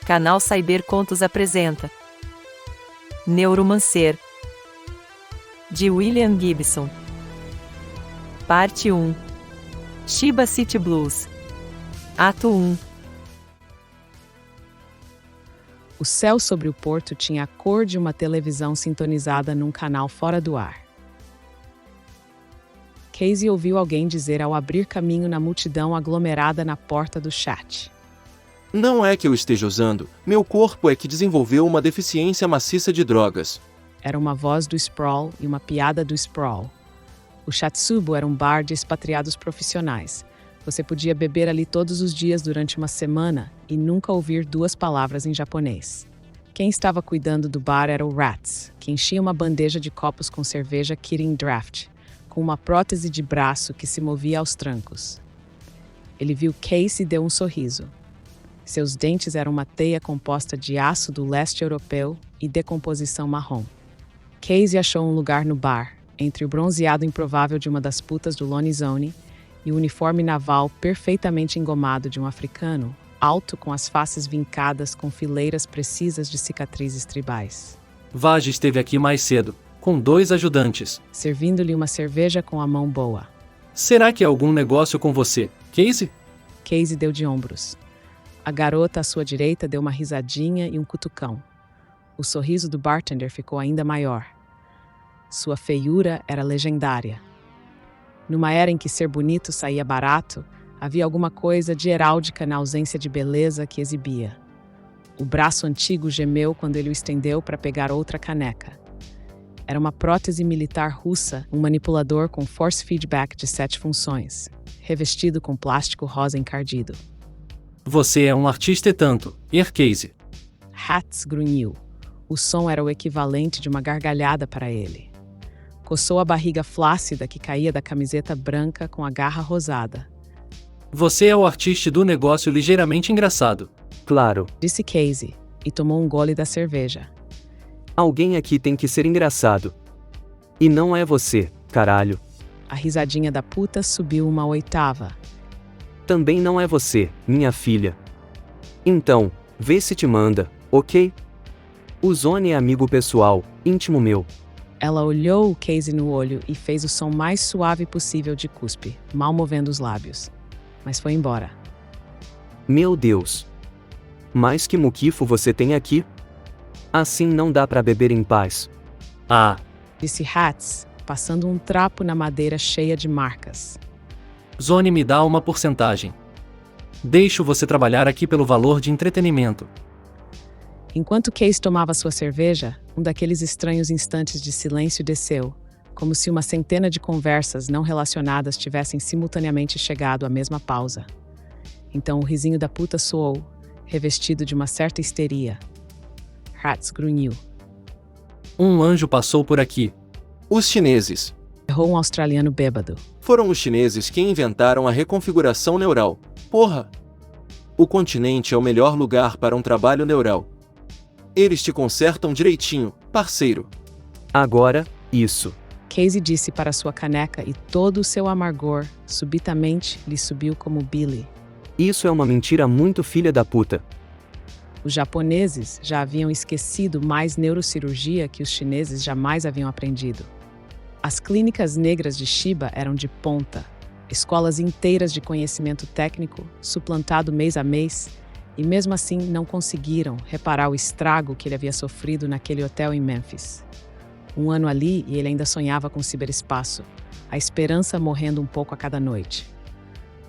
Canal Cybercontos apresenta Neuromancer, de William Gibson. Parte 1. Shiba City Blues. Ato 1. O céu sobre o porto tinha a cor de uma televisão sintonizada num canal fora do ar. Casey ouviu alguém dizer ao abrir caminho na multidão aglomerada na porta do chat. Não é que eu esteja usando, meu corpo é que desenvolveu uma deficiência maciça de drogas. Era uma voz do Sprawl e uma piada do Sprawl. O Chatsubo era um bar de expatriados profissionais. Você podia beber ali todos os dias durante uma semana e nunca ouvir duas palavras em japonês. Quem estava cuidando do bar era o Rats, que enchia uma bandeja de copos com cerveja Kirin Draft, com uma prótese de braço que se movia aos trancos. Ele viu Casey e deu um sorriso. Seus dentes eram uma teia composta de aço do leste europeu e decomposição marrom. Casey achou um lugar no bar, entre o bronzeado improvável de uma das putas do Lone Zone e o uniforme naval perfeitamente engomado de um africano, alto com as faces vincadas com fileiras precisas de cicatrizes tribais. Vaj esteve aqui mais cedo, com 2 ajudantes, servindo-lhe uma cerveja com a mão boa. Será que é algum negócio com você, Casey? Casey deu de ombros. A garota à sua direita deu uma risadinha e um cutucão. O sorriso do bartender ficou ainda maior. Sua feiura era legendária. Numa era em que ser bonito saía barato, havia alguma coisa de heráldica na ausência de beleza que exibia. O braço antigo gemeu quando ele o estendeu para pegar outra caneca. Era uma prótese militar russa, um manipulador com force feedback de 7 funções, revestido com plástico rosa encardido. Você é um artista e tanto, Casey. Hats grunhiu. O som era o equivalente de uma gargalhada para ele. Coçou a barriga flácida que caía da camiseta branca com a garra rosada. Você é o artista do negócio ligeiramente engraçado. Claro. Disse Casey, e tomou um gole da cerveja. Alguém aqui tem que ser engraçado. E não é você, caralho. A risadinha da puta subiu uma oitava. Também não é você, minha filha. Então, vê se te manda, ok? O Zone é amigo pessoal, íntimo meu. Ela olhou o Casey no olho e fez o som mais suave possível de cuspe, mal movendo os lábios. Mas foi embora. Meu Deus. Mas que muquifo você tem aqui? Assim não dá pra beber em paz. Ah, disse Hats, passando um trapo na madeira cheia de marcas. Zone me dá uma porcentagem. Deixo você trabalhar aqui pelo valor de entretenimento. Enquanto Casey tomava sua cerveja, um daqueles estranhos instantes de silêncio desceu, como se uma centena de conversas não relacionadas tivessem simultaneamente chegado à mesma pausa. Então o risinho da puta soou, revestido de uma certa histeria. Hats grunhiu. Um anjo passou por aqui. Os chineses. Errou um australiano bêbado. Foram os chineses que inventaram a reconfiguração neural. Porra! O continente é o melhor lugar para um trabalho neural. Eles te consertam direitinho, parceiro. Agora, isso. Casey disse para sua caneca e todo o seu amargor, subitamente, lhe subiu como Billy. Isso é uma mentira muito filha da puta. Os japoneses já haviam esquecido mais neurocirurgia que os chineses jamais haviam aprendido. As clínicas negras de Shiba eram de ponta, escolas inteiras de conhecimento técnico, suplantado mês a mês, e mesmo assim não conseguiram reparar o estrago que ele havia sofrido naquele hotel em Memphis. Um ano ali e ele ainda sonhava com o ciberespaço, a esperança morrendo um pouco a cada noite.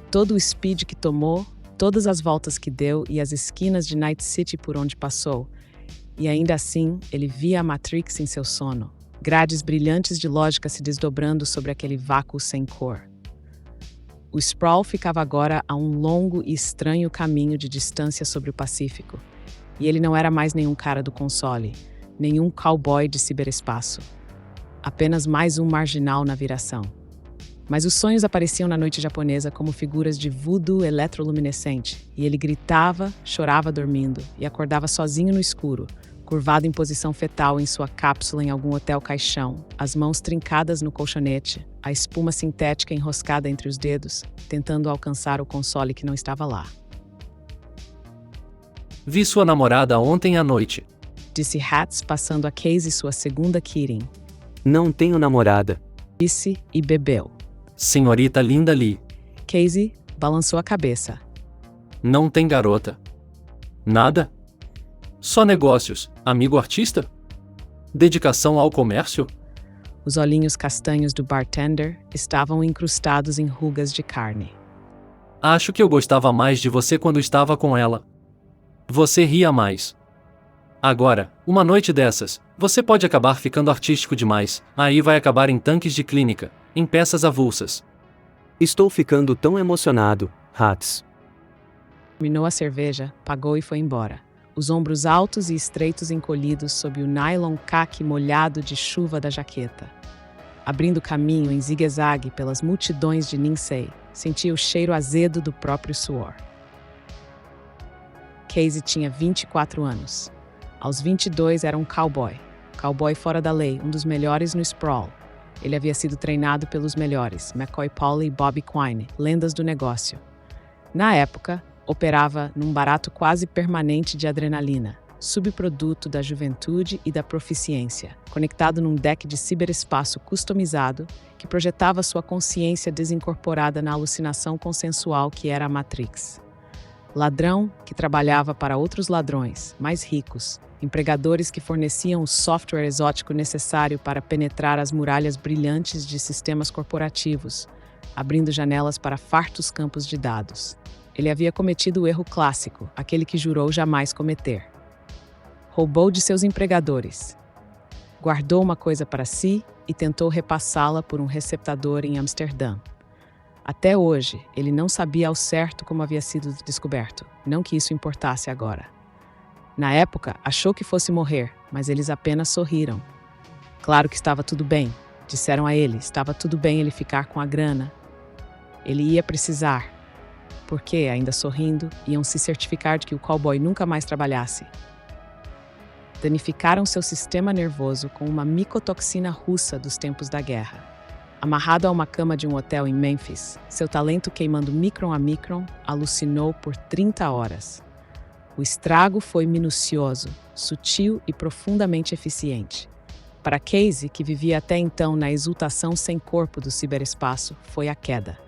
Todo o speed que tomou, todas as voltas que deu e as esquinas de Night City por onde passou, e ainda assim ele via a Matrix em seu sono, grades brilhantes de lógica se desdobrando sobre aquele vácuo sem cor. O Sprawl ficava agora a um longo e estranho caminho de distância sobre o Pacífico, e ele não era mais nenhum cara do console, nenhum cowboy de ciberespaço. Apenas mais um marginal na viração. Mas os sonhos apareciam na noite japonesa como figuras de voodoo eletroluminescente, e ele gritava, chorava dormindo, e acordava sozinho no escuro, curvado em posição fetal em sua cápsula em algum hotel caixão, as mãos trincadas no colchonete, a espuma sintética enroscada entre os dedos, tentando alcançar o console que não estava lá. Vi sua namorada ontem à noite. Disse Hats, passando a Casey sua segunda Kirin. Não tenho namorada. Disse e bebeu. Senhorita Linda Lee. Casey balançou a cabeça. Não tem garota. Nada? Só negócios, amigo artista? Dedicação ao comércio? Os olhinhos castanhos do bartender estavam incrustados em rugas de carne. Acho que eu gostava mais de você quando estava com ela. Você ria mais. Agora, uma noite dessas, você pode acabar ficando artístico demais, aí vai acabar em tanques de clínica, em peças avulsas. Estou ficando tão emocionado, Hats. Terminou a cerveja, pagou e foi embora. Os ombros altos e estreitos encolhidos sob o nylon caqui molhado de chuva da jaqueta. Abrindo caminho em zigue-zague pelas multidões de Ninsei, sentia o cheiro azedo do próprio suor. Casey tinha 24 anos. Aos 22 era um cowboy. Cowboy fora da lei, um dos melhores no sprawl. Ele havia sido treinado pelos melhores, McCoy Pauly e Bobby Quine, lendas do negócio. Na época, operava num barato quase permanente de adrenalina, subproduto da juventude e da proficiência, conectado num deck de ciberespaço customizado que projetava sua consciência desincorporada na alucinação consensual que era a Matrix. Ladrão que trabalhava para outros ladrões, mais ricos, empregadores que forneciam o software exótico necessário para penetrar as muralhas brilhantes de sistemas corporativos, abrindo janelas para fartos campos de dados. Ele havia cometido o erro clássico, aquele que jurou jamais cometer. Roubou de seus empregadores. Guardou uma coisa para si e tentou repassá-la por um receptador em Amsterdã. Até hoje, ele não sabia ao certo como havia sido descoberto, não que isso importasse agora. Na época, achou que fosse morrer, mas eles apenas sorriram. Claro que estava tudo bem, disseram a ele, estava tudo bem ele ficar com a grana. Ele ia precisar, porque, ainda sorrindo, iam se certificar de que o cowboy nunca mais trabalhasse. Danificaram seu sistema nervoso com uma micotoxina russa dos tempos da guerra. Amarrado a uma cama de um hotel em Memphis, seu talento queimando micron a micron, alucinou por 30 horas. O estrago foi minucioso, sutil e profundamente eficiente. Para Casey, que vivia até então na exultação sem corpo do ciberespaço, foi a queda.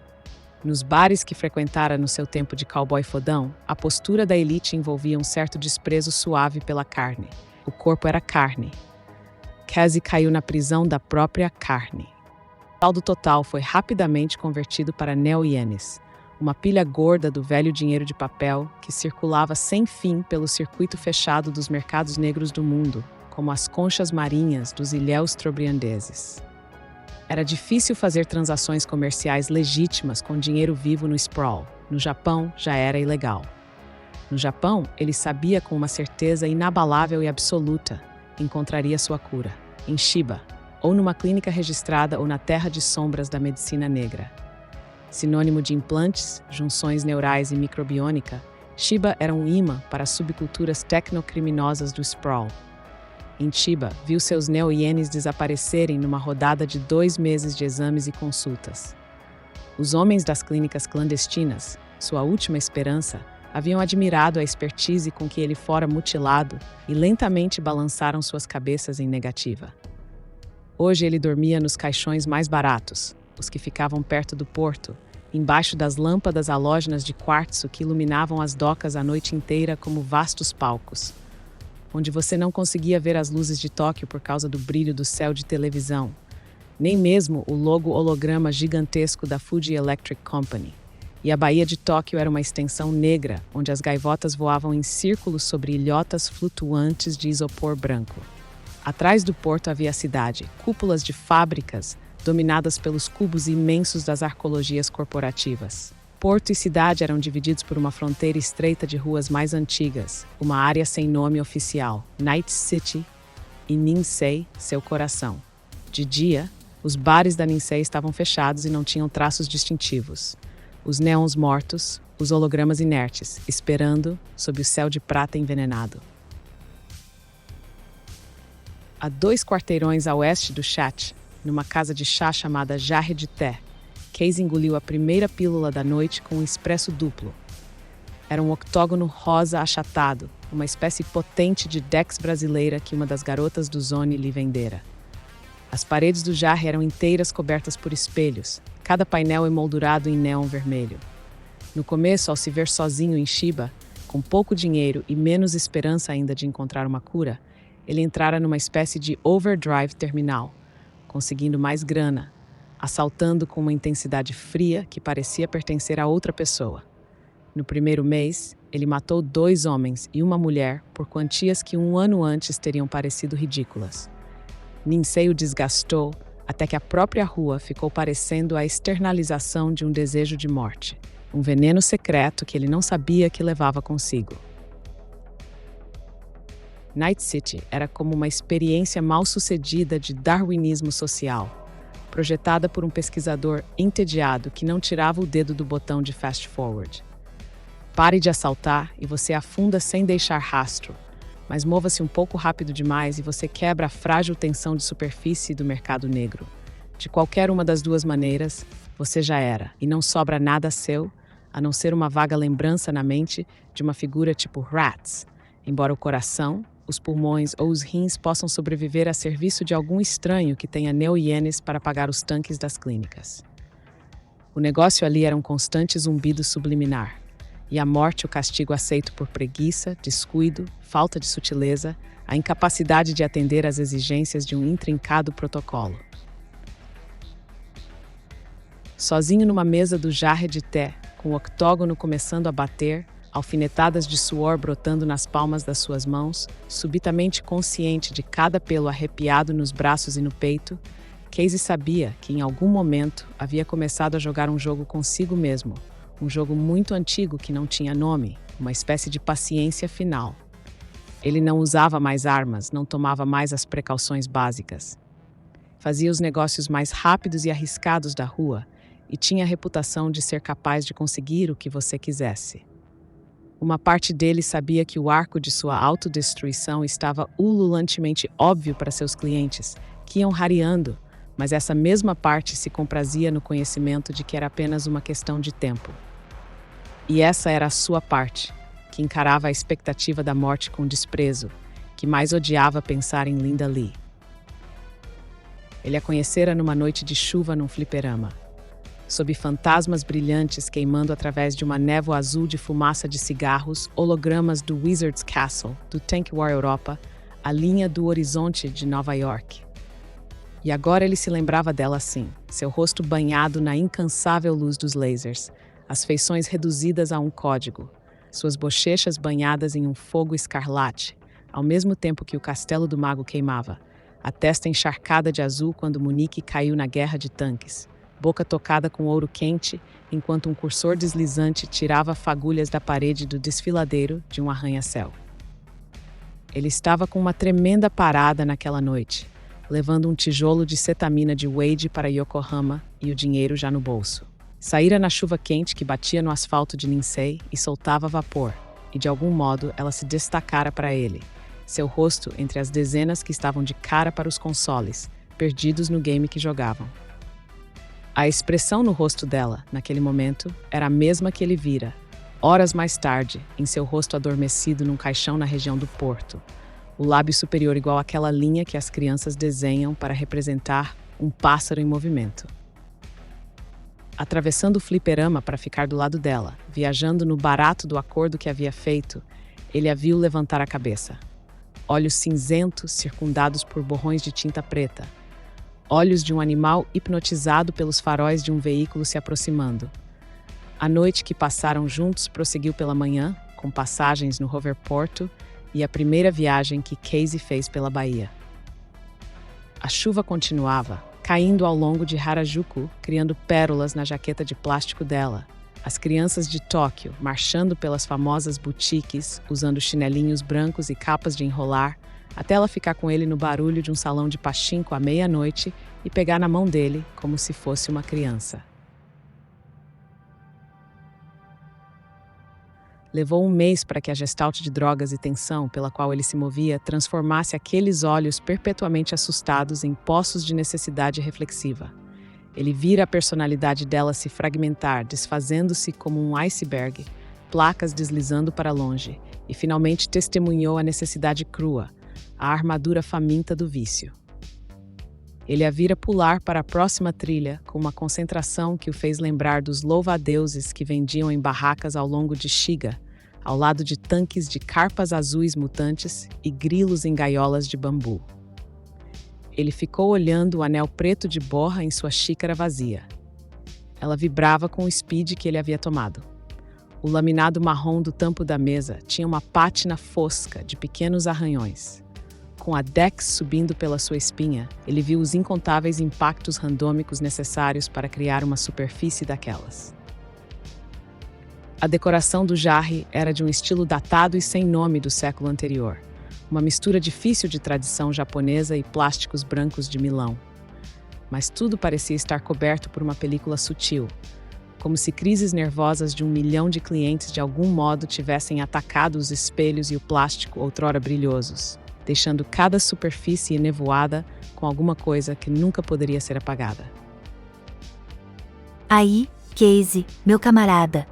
Nos bares que frequentara no seu tempo de cowboy fodão, a postura da elite envolvia um certo desprezo suave pela carne. O corpo era carne. Casey caiu na prisão da própria carne. O saldo total foi rapidamente convertido para neo-ienes, uma pilha gorda do velho dinheiro de papel que circulava sem fim pelo circuito fechado dos mercados negros do mundo, como as conchas marinhas dos ilhéus trobriandeses. Era difícil fazer transações comerciais legítimas com dinheiro vivo no sprawl. No Japão, já era ilegal. No Japão, ele sabia com uma certeza inabalável e absoluta, encontraria sua cura, em Shiba, ou numa clínica registrada ou na terra de sombras da medicina negra. Sinônimo de implantes, junções neurais e microbiônica, Shiba era um imã para as subculturas tecnocriminosas do sprawl. Em Chiba, viu seus neo-ienes desaparecerem numa rodada de 2 meses de exames e consultas. Os homens das clínicas clandestinas, sua última esperança, haviam admirado a expertise com que ele fora mutilado e lentamente balançaram suas cabeças em negativa. Hoje ele dormia nos caixões mais baratos, os que ficavam perto do porto, embaixo das lâmpadas halógenas de quartzo que iluminavam as docas a noite inteira como vastos palcos, onde você não conseguia ver as luzes de Tóquio por causa do brilho do céu de televisão, nem mesmo o logo holograma gigantesco da Fuji Electric Company. E a Baía de Tóquio era uma extensão negra, onde as gaivotas voavam em círculos sobre ilhotas flutuantes de isopor branco. Atrás do porto havia a cidade, cúpulas de fábricas, dominadas pelos cubos imensos das arcologias corporativas. Porto e cidade eram divididos por uma fronteira estreita de ruas mais antigas, uma área sem nome oficial, Night City, e Ninsei, seu coração. De dia, os bares da Ninsei estavam fechados e não tinham traços distintivos. Os neons mortos, os hologramas inertes, esperando sob o céu de prata envenenado. A 2 quarteirões a oeste do Chat, numa casa de chá chamada Jarre de Té, Casey engoliu a primeira pílula da noite com um expresso duplo. Era um octógono rosa achatado, uma espécie potente de Dex brasileira que uma das garotas do Zone lhe vendera. As paredes do jarre eram inteiras cobertas por espelhos, cada painel emoldurado em neon vermelho. No começo, ao se ver sozinho em Shiba, com pouco dinheiro e menos esperança ainda de encontrar uma cura, ele entrara numa espécie de overdrive terminal, conseguindo mais grana, assaltando com uma intensidade fria que parecia pertencer a outra pessoa. No primeiro mês, ele matou 2 homens e uma mulher por quantias que 1 ano antes teriam parecido ridículas. Ninsei o desgastou até que a própria rua ficou parecendo a externalização de um desejo de morte, um veneno secreto que ele não sabia que levava consigo. Night City era como uma experiência mal-sucedida de darwinismo social, projetada por um pesquisador entediado que não tirava o dedo do botão de fast forward. Pare de assaltar e você afunda sem deixar rastro, mas mova-se um pouco rápido demais e você quebra a frágil tensão de superfície do mercado negro. De qualquer uma das duas maneiras, você já era, e não sobra nada seu, a não ser uma vaga lembrança na mente de uma figura tipo Rats, embora o coração, os pulmões ou os rins possam sobreviver a serviço de algum estranho que tenha neo-ienes para pagar os tanques das clínicas. O negócio ali era um constante zumbido subliminar, e a morte o castigo aceito por preguiça, descuido, falta de sutileza, a incapacidade de atender às exigências de um intrincado protocolo. Sozinho numa mesa do jarre de té, com o octógono começando a bater, alfinetadas de suor brotando nas palmas das suas mãos, subitamente consciente de cada pelo arrepiado nos braços e no peito, Casey sabia que em algum momento havia começado a jogar um jogo consigo mesmo, um jogo muito antigo que não tinha nome, uma espécie de paciência final. Ele não usava mais armas, não tomava mais as precauções básicas. Fazia os negócios mais rápidos e arriscados da rua e tinha a reputação de ser capaz de conseguir o que você quisesse. Uma parte dele sabia que o arco de sua autodestruição estava ululantemente óbvio para seus clientes, que iam rareando, mas essa mesma parte se comprazia no conhecimento de que era apenas uma questão de tempo. E essa era a sua parte, que encarava a expectativa da morte com desprezo, que mais odiava pensar em Linda Lee. Ele a conhecera numa noite de chuva num fliperama, sob fantasmas brilhantes queimando através de uma névoa azul de fumaça de cigarros, hologramas do Wizard's Castle, do Tank War Europa, a linha do horizonte de Nova York. E agora ele se lembrava dela assim, seu rosto banhado na incansável luz dos lasers, as feições reduzidas a um código, suas bochechas banhadas em um fogo escarlate, ao mesmo tempo que o castelo do mago queimava, a testa encharcada de azul quando Munique caiu na guerra de tanques, boca tocada com ouro quente, enquanto um cursor deslizante tirava fagulhas da parede do desfiladeiro de um arranha-céu. Ele estava com uma tremenda parada naquela noite, levando um tijolo de cetamina de Wade para Yokohama e o dinheiro já no bolso. Saíra na chuva quente que batia no asfalto de Ninsei e soltava vapor, e de algum modo ela se destacara para ele, seu rosto entre as dezenas que estavam de cara para os consoles, perdidos no game que jogavam. A expressão no rosto dela, naquele momento, era a mesma que ele vira, horas mais tarde, em seu rosto adormecido num caixão na região do Porto, o lábio superior igual àquela linha que as crianças desenham para representar um pássaro em movimento. Atravessando o fliperama para ficar do lado dela, viajando no barato do acordo que havia feito, ele a viu levantar a cabeça. Olhos cinzentos circundados por borrões de tinta preta. Olhos de um animal hipnotizado pelos faróis de um veículo se aproximando. A noite que passaram juntos prosseguiu pela manhã, com passagens no Hoverporto e a primeira viagem que Casey fez pela Bahia. A chuva continuava, caindo ao longo de Harajuku, criando pérolas na jaqueta de plástico dela. As crianças de Tóquio marchando pelas famosas boutiques, usando chinelinhos brancos e capas de enrolar, até ela ficar com ele no barulho de um salão de pachinko à meia-noite e pegar na mão dele como se fosse uma criança. Levou um mês para que a gestalt de drogas e tensão pela qual ele se movia transformasse aqueles olhos perpetuamente assustados em poços de necessidade reflexiva. Ele vira a personalidade dela se fragmentar, desfazendo-se como um iceberg, placas deslizando para longe, e finalmente testemunhou a necessidade crua, a armadura faminta do vício. Ele a vira pular para a próxima trilha com uma concentração que o fez lembrar dos louva-a-deuses que vendiam em barracas ao longo de Shiga, ao lado de tanques de carpas azuis mutantes e grilos em gaiolas de bambu. Ele ficou olhando o anel preto de borra em sua xícara vazia. Ela vibrava com o speed que ele havia tomado. O laminado marrom do tampo da mesa tinha uma pátina fosca de pequenos arranhões. Com a Dex subindo pela sua espinha, ele viu os incontáveis impactos randômicos necessários para criar uma superfície daquelas. A decoração do jarre era de um estilo datado e sem nome do século anterior, uma mistura difícil de tradição japonesa e plásticos brancos de Milão. Mas tudo parecia estar coberto por uma película sutil, como se crises nervosas de 1 milhão de clientes de algum modo tivessem atacado os espelhos e o plástico outrora brilhosos, deixando cada superfície enevoada com alguma coisa que nunca poderia ser apagada. Aí, Casey, meu camarada.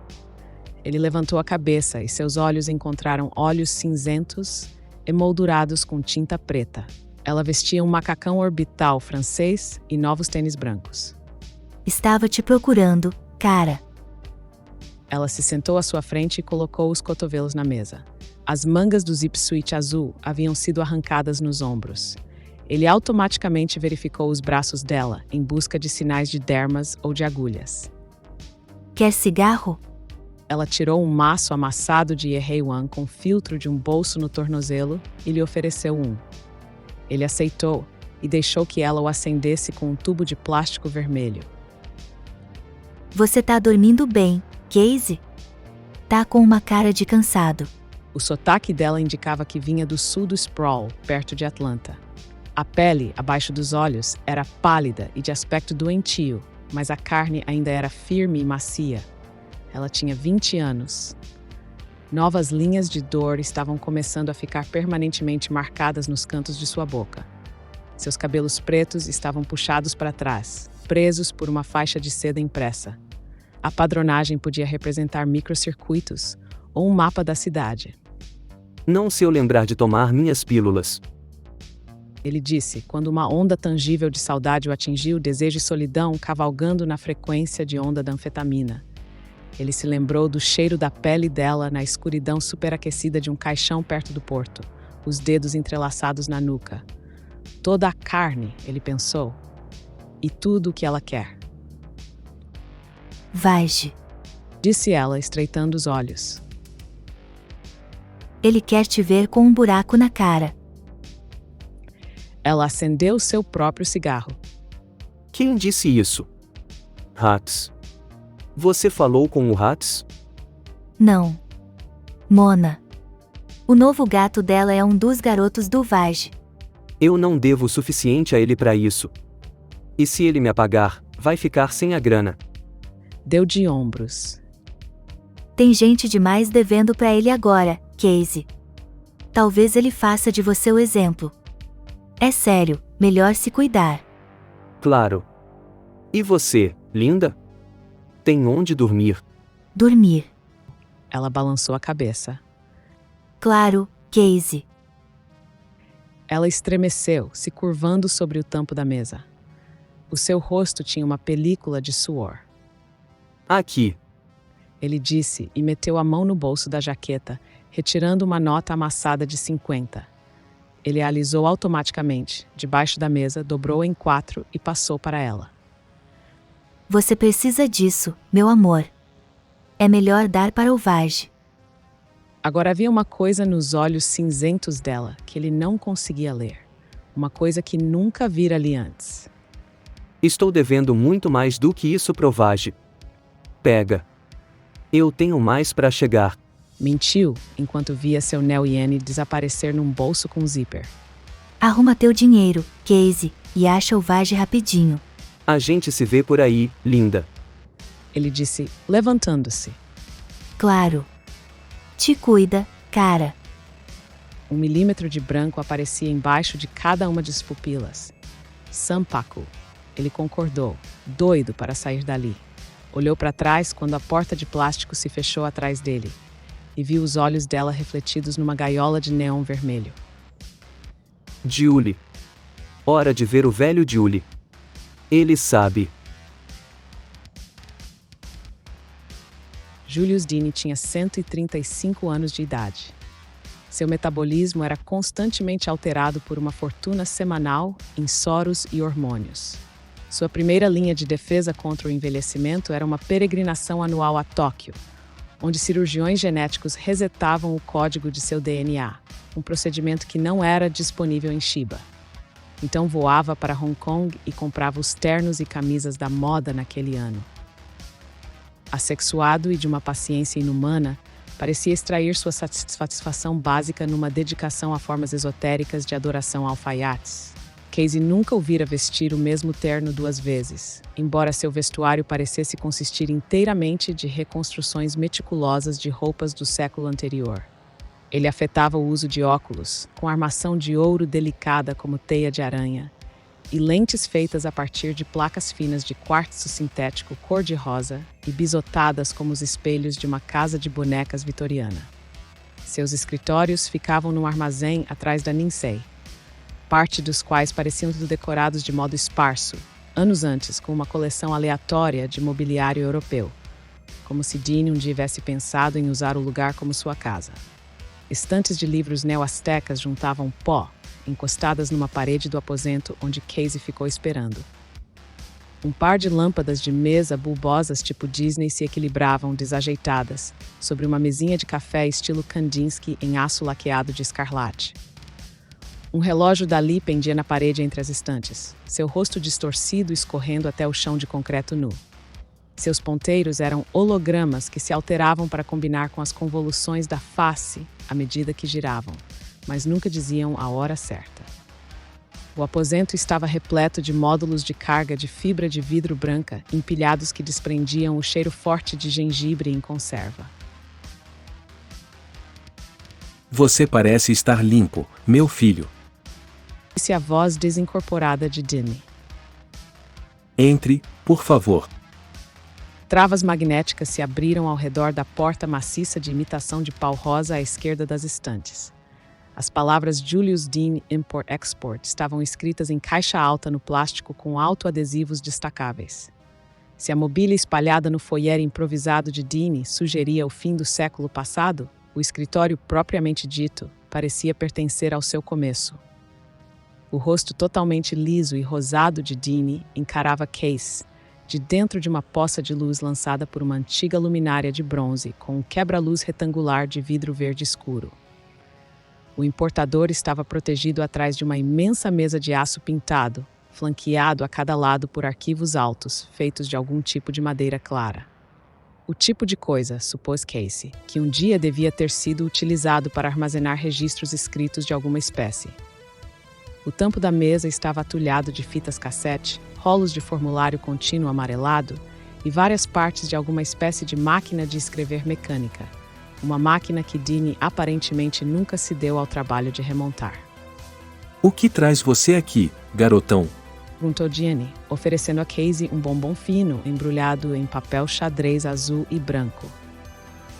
Ele levantou a cabeça e seus olhos encontraram olhos cinzentos emoldurados com tinta preta. Ela vestia um macacão orbital francês e novos tênis brancos. Estava te procurando, cara. Ela se sentou à sua frente e colocou os cotovelos na mesa. As mangas do zip suit azul haviam sido arrancadas nos ombros. Ele automaticamente verificou os braços dela em busca de sinais de dermas ou de agulhas. Quer cigarro? Ela tirou um maço amassado de Yehei-wan com filtro de um bolso no tornozelo e lhe ofereceu um. Ele aceitou e deixou que ela o acendesse com um tubo de plástico vermelho. Você tá dormindo bem, Casey? Tá com uma cara de cansado. O sotaque dela indicava que vinha do sul do Sprawl, perto de Atlanta. A pele, abaixo dos olhos, era pálida e de aspecto doentio, mas a carne ainda era firme e macia. Ela tinha 20 anos. Novas linhas de dor estavam começando a ficar permanentemente marcadas nos cantos de sua boca. Seus cabelos pretos estavam puxados para trás, presos por uma faixa de seda impressa. A padronagem podia representar microcircuitos ou um mapa da cidade. Não se eu lembrar de tomar minhas pílulas. Ele disse, quando uma onda tangível de saudade o atingiu, desejo e solidão cavalgando na frequência de onda da anfetamina. Ele se lembrou do cheiro da pele dela na escuridão superaquecida de um caixão perto do porto, os dedos entrelaçados na nuca. Toda a carne, ele pensou, e tudo o que ela quer. Vage. Disse ela, estreitando os olhos. Ele quer te ver com um buraco na cara. Ela acendeu seu próprio cigarro. Quem disse isso? Hats. Você falou com o Hats? Não. Mona. O novo gato dela é um dos garotos do Vage. Eu não devo o suficiente a ele para isso. E se ele me apagar, vai ficar sem a grana. Deu de ombros. Tem gente demais devendo pra ele agora, Casey. Talvez ele faça de você o exemplo. É sério, melhor se cuidar. Claro. E você, linda? Tem onde dormir? Dormir. Ela balançou a cabeça. Claro, Casey. Ela estremeceu, se curvando sobre o tampo da mesa. O seu rosto tinha uma película de suor. Aqui. Ele disse e meteu a mão no bolso da jaqueta, retirando uma nota amassada de 50. Ele a alisou automaticamente, debaixo da mesa, dobrou em 4 e passou para ela. Você precisa disso, meu amor. É melhor dar para o Vage. Agora havia uma coisa nos olhos cinzentos dela que ele não conseguia ler. Uma coisa que nunca vira ali antes. Estou devendo muito mais do que isso pro Vage. Pega. Eu tenho mais para chegar. Mentiu, enquanto via seu Neo Iene desaparecer num bolso com zíper. Arruma teu dinheiro, Casey, e acha o Vage rapidinho. A gente se vê por aí, linda. Ele disse, levantando-se. Claro. Te cuida, cara. 1 milímetro de branco aparecia embaixo de cada uma das pupilas. Sampaku. Ele concordou, doido para sair dali. Olhou para trás quando a porta de plástico se fechou atrás dele. e viu os olhos dela refletidos numa gaiola de neon vermelho. Julie. Hora de ver o velho Julie. Ele sabe. Julius Dean tinha 135 anos de idade. Seu metabolismo era constantemente alterado por uma fortuna semanal em soros e hormônios. Sua primeira linha de defesa contra o envelhecimento era uma peregrinação anual a Tóquio, onde cirurgiões genéticos resetavam o código de seu DNA, um procedimento que não era disponível em Shiba. Então voava para Hong Kong e comprava os ternos e camisas da moda naquele ano. Assexuado e de uma paciência inumana, parecia extrair sua satisfação básica numa dedicação a formas esotéricas de adoração a alfaiates. Casey nunca o vira vestir o mesmo terno 2 vezes, embora seu vestuário parecesse consistir inteiramente de reconstruções meticulosas de roupas do século anterior. Ele afetava o uso de óculos, com armação de ouro delicada como teia de aranha, e lentes feitas a partir de placas finas de quartzo sintético cor-de-rosa e bisotadas como os espelhos de uma casa de bonecas vitoriana. Seus escritórios ficavam num armazém atrás da Ninsei, parte dos quais pareciam decorados de modo esparso, anos antes, com uma coleção aleatória de mobiliário europeu, como se Dean tivesse pensado em usar o lugar como sua casa. Estantes de livros neo-aztecas juntavam pó, encostadas numa parede do aposento onde Casey ficou esperando. Um par de lâmpadas de mesa bulbosas tipo Disney se equilibravam desajeitadas sobre uma mesinha de café estilo Kandinsky em aço laqueado de escarlate. Um relógio Dali pendia na parede entre as estantes, seu rosto distorcido escorrendo até o chão de concreto nu. Seus ponteiros eram hologramas que se alteravam para combinar com as convoluções da face à medida que giravam, mas nunca diziam a hora certa. O aposento estava repleto de módulos de carga de fibra de vidro branca, empilhados que desprendiam o cheiro forte de gengibre em conserva. Você parece estar limpo, meu filho. Disse a voz desincorporada de Dinny. Entre, por favor. Travas magnéticas se abriram ao redor da porta maciça de imitação de pau rosa à esquerda das estantes. As palavras Julius Dean Import-Export estavam escritas em caixa alta no plástico com autoadesivos destacáveis. Se a mobília espalhada no foyer improvisado de Dean sugeria o fim do século passado, o escritório propriamente dito parecia pertencer ao seu começo. O rosto totalmente liso e rosado de Dean encarava Case, de dentro de uma poça de luz lançada por uma antiga luminária de bronze com um quebra-luz retangular de vidro verde escuro. O importador estava protegido atrás de uma imensa mesa de aço pintado, flanqueado a cada lado por arquivos altos, feitos de algum tipo de madeira clara. O tipo de coisa, supôs Casey, que um dia devia ter sido utilizado para armazenar registros escritos de alguma espécie. O tampo da mesa estava atulhado de fitas cassete, rolos de formulário contínuo amarelado e várias partes de alguma espécie de máquina de escrever mecânica. Uma máquina que Dean aparentemente nunca se deu ao trabalho de remontar. O que traz você aqui, garotão? Perguntou Dean, oferecendo a Casey um bombom fino embrulhado em papel xadrez azul e branco.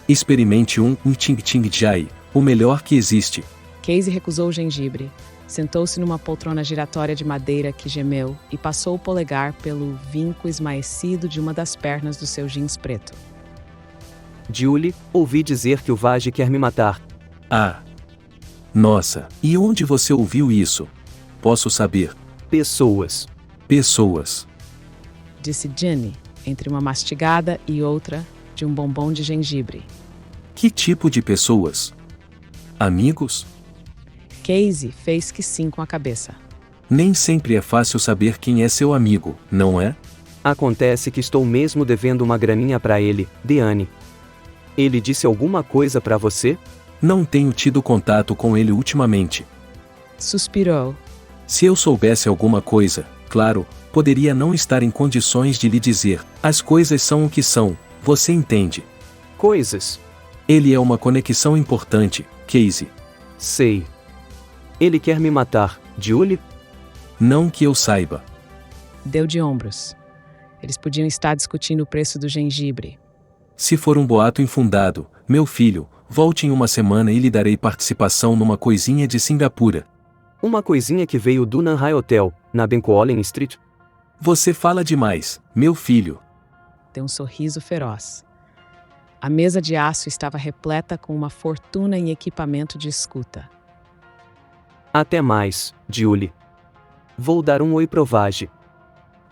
Experimente um Ting Ting Jai, o melhor que existe. Casey recusou o gengibre, sentou-se numa poltrona giratória de madeira que gemeu e passou o polegar pelo vinco esmaecido de uma das pernas do seu jeans preto. Julie, ouvi dizer que o Vage quer me matar. Ah! Nossa, e onde você ouviu isso? Posso saber? Pessoas. Pessoas. Disse Jenny, entre uma mastigada e outra de um bombom de gengibre. Que tipo de pessoas? Amigos? Casey fez que sim com a cabeça. Nem sempre é fácil saber quem é seu amigo, não é? Acontece que estou mesmo devendo uma graninha pra ele, Deane. Ele disse alguma coisa pra você? Não tenho tido contato com ele ultimamente. Suspirou. Se eu soubesse alguma coisa, claro, poderia não estar em condições de lhe dizer. As coisas são o que são, você entende? Coisas? Ele é uma conexão importante, Casey. Sei. Ele quer me matar, Julie? Não que eu saiba. Deu de ombros. Eles podiam estar discutindo o preço do gengibre. Se for um boato infundado, meu filho, Volte em uma semana e lhe darei participação numa coisinha de Singapura. Uma coisinha que veio do Nanhai Hotel, na Bencoolen Street. Você fala demais, meu filho. Deu um sorriso feroz. A mesa de aço estava repleta com uma fortuna em equipamento de escuta. Até mais, Julie. Vou dar um oi pro Vage.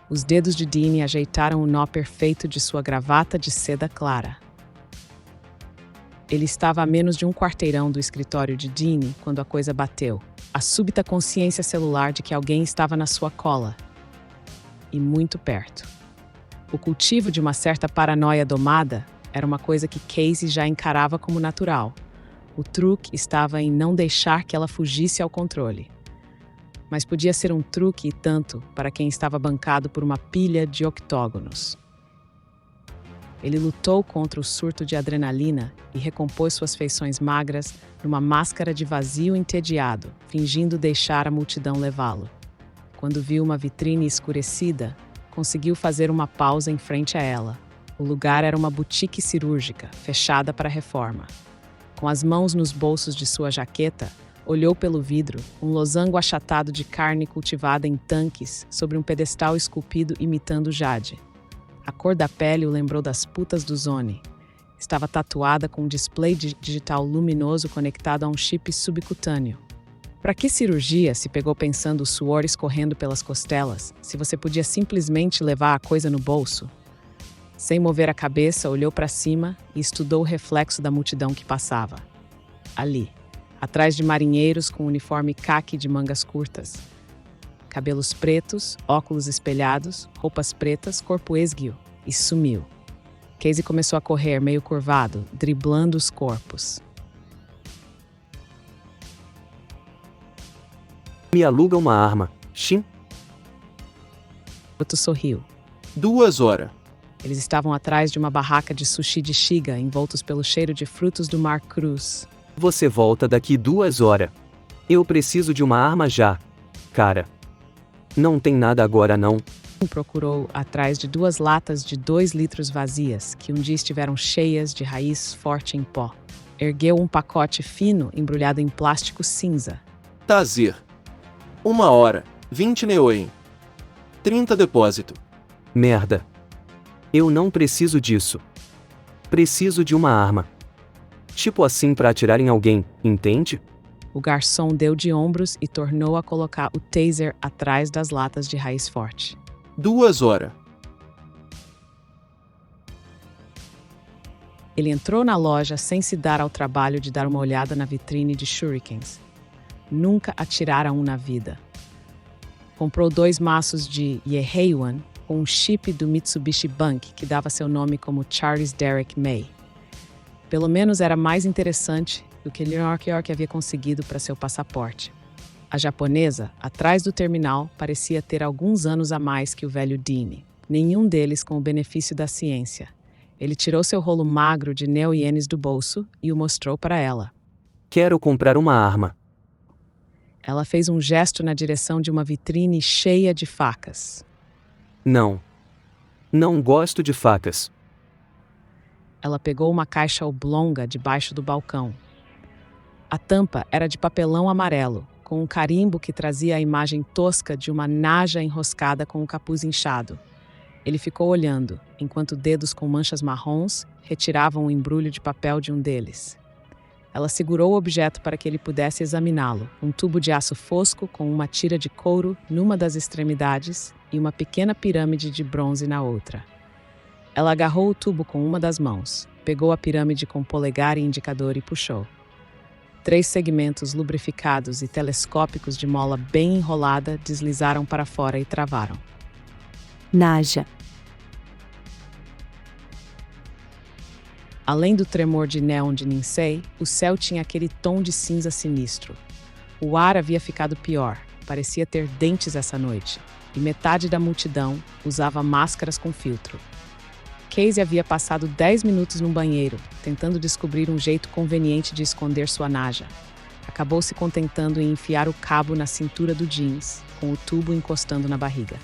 Os dedos de Dean ajeitaram o nó perfeito de sua gravata de seda clara. Ele estava a menos de um quarteirão do escritório de Dean quando a coisa bateu. A súbita consciência celular de que alguém estava na sua cola. E muito perto. O cultivo de uma certa paranoia domada era uma coisa que Casey já encarava como natural. O truque estava em não deixar que ela fugisse ao controle. Mas podia ser um truque e tanto para quem estava bancado por uma pilha de octógonos. Ele lutou contra o surto de adrenalina e recompôs suas feições magras numa máscara de vazio entediado, fingindo deixar a multidão levá-lo. Quando viu uma vitrine escurecida, conseguiu fazer uma pausa em frente a ela. O lugar era uma boutique cirúrgica, fechada para reforma. Com as mãos nos bolsos de sua jaqueta, olhou pelo vidro, um losango achatado de carne cultivada em tanques sobre um pedestal esculpido imitando jade. A cor da pele o lembrou das putas do Zone. Estava tatuada com um display digital luminoso conectado a um chip subcutâneo. Para que cirurgia se pegou pensando o suor escorrendo pelas costelas, se você podia simplesmente levar a coisa no bolso? Sem mover a cabeça, olhou para cima e estudou o reflexo da multidão que passava. Ali, atrás de marinheiros com uniforme caqui de mangas curtas. Cabelos pretos, óculos espelhados, roupas pretas, corpo esguio. E sumiu. Casey começou a correr meio curvado, driblando os corpos. Me aluga uma arma, Shin? Outro sorriu. 2 horas. Eles estavam atrás de uma barraca de sushi de Shiga, envoltos pelo cheiro de frutos do Mar Cruz. Você volta daqui 2 horas. Eu preciso de uma arma já, cara. Não tem nada agora não. Procurou atrás de 2 latas de 2 litros vazias, que um dia estiveram cheias de raiz forte em pó. Ergueu um pacote fino embrulhado em plástico cinza. Tazer. 1 hora, 20 neoen. 30 depósito. Merda. Eu não preciso disso. Preciso de uma arma. Tipo assim pra atirar em alguém, entende? O garçom deu de ombros e tornou a colocar o taser atrás das latas de raiz forte. 2 horas. Ele entrou na loja sem se dar ao trabalho de dar uma olhada na vitrine de shurikens. Nunca atirara um na vida. Comprou 2 maços de Yeheiwan com um chip do Mitsubishi Bank que dava seu nome como Charles Derek May. Pelo menos era mais interessante do que New York havia conseguido para seu passaporte. A japonesa, atrás do terminal, parecia ter alguns anos a mais que o velho Dean, nenhum deles com o benefício da ciência. Ele tirou seu rolo magro de neo-ienes do bolso e o mostrou para ela. Quero comprar uma arma. Ela fez um gesto na direção de uma vitrine cheia de facas. Não. Não gosto de facas. Ela pegou uma caixa oblonga debaixo do balcão. A tampa era de papelão amarelo, com um carimbo que trazia a imagem tosca de uma naja enroscada com o capuz inchado. Ele ficou olhando, enquanto dedos com manchas marrons retiravam o embrulho de papel de um deles. Ela segurou o objeto para que ele pudesse examiná-lo, um tubo de aço fosco com uma tira de couro numa das extremidades e uma pequena pirâmide de bronze na outra. Ela agarrou o tubo com uma das mãos, pegou a pirâmide com polegar e indicador e puxou. 3 segmentos lubrificados e telescópicos de mola bem enrolada deslizaram para fora e travaram. Naja. Além do tremor de néon de Ninsei, o céu tinha aquele tom de cinza sinistro. O ar havia ficado pior, parecia ter dentes essa noite, e metade da multidão usava máscaras com filtro. Casey havia passado 10 minutos no banheiro, tentando descobrir um jeito conveniente de esconder sua naja. Acabou se contentando em enfiar o cabo na cintura do jeans, com o tubo encostando na barriga.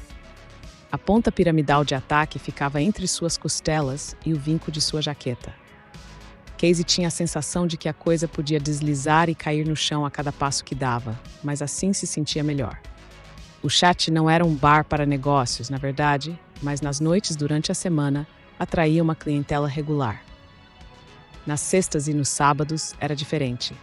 A ponta piramidal de ataque ficava entre suas costelas e o vinco de sua jaqueta. Casey tinha a sensação de que a coisa podia deslizar e cair no chão a cada passo que dava, mas assim se sentia melhor. O chat não era um bar para negócios, na verdade, mas nas noites durante a semana atraía uma clientela regular. Nas sextas e nos sábados era diferente.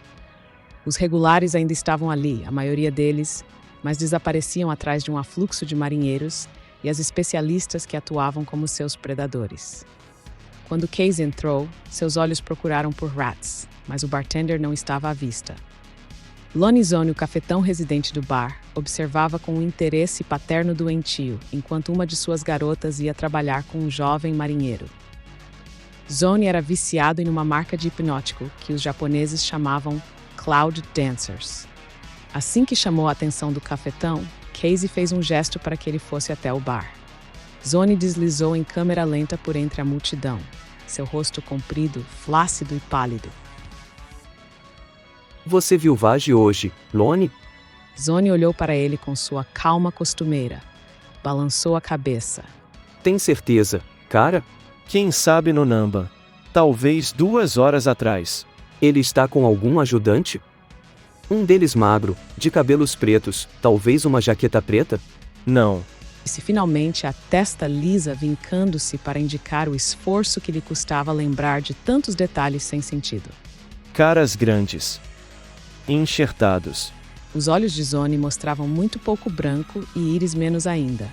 Os regulares ainda estavam ali, a maioria deles, mas desapareciam atrás de um afluxo de marinheiros e as especialistas que atuavam como seus predadores. Quando Casey entrou, seus olhos procuraram por Rats, mas o bartender não estava à vista. Lonnie Zone, o cafetão residente do bar, observava com um interesse paterno doentio, enquanto uma de suas garotas ia trabalhar com um jovem marinheiro. Zone era viciado em uma marca de hipnótico que os japoneses chamavam Cloud Dancers. Assim que chamou a atenção do cafetão, Casey fez um gesto para que ele fosse até o bar. Zone deslizou em câmera lenta por entre a multidão, seu rosto comprido, flácido e pálido. Você viu Vage hoje, Lonnie? Zone olhou para ele com sua calma costumeira. Balançou a cabeça. Tem certeza, cara? Quem sabe no Namba. Talvez 2 horas atrás. Ele está com algum ajudante? Um deles magro, de cabelos pretos, talvez uma jaqueta preta? Não. Disse finalmente, a testa lisa vincando-se para indicar o esforço que lhe custava lembrar de tantos detalhes sem sentido. Caras grandes. Enxertados. Os olhos de Zone mostravam muito pouco branco e íris menos ainda.